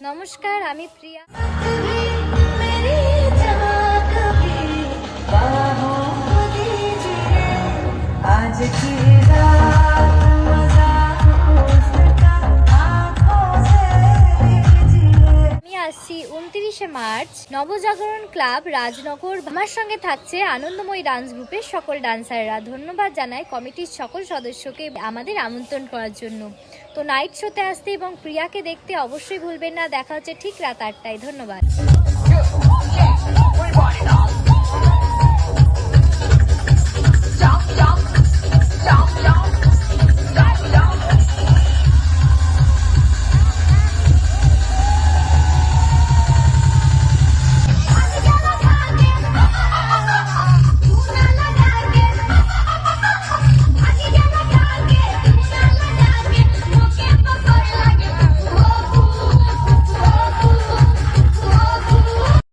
নমস্কার, আমি প্রিয়া। আমি আসছি 29শে মার্চ নবজাগরণ ক্লাব রাজনগর। আমার সঙ্গে থাকছে আনন্দময়ী ডান্স গ্রুপের সকল ডান্সাররা। ধন্যবাদ জানাই কমিটির সকল সদস্যকে আমাদের আমন্ত্রণ করার জন্য। তো নাইট শোতে আসতে এবং প্রিয়াকে দেখতে অবশ্যই ভুলবেন না। দেখা হচ্ছে ঠিক রাত 8টায়। ধন্যবাদ।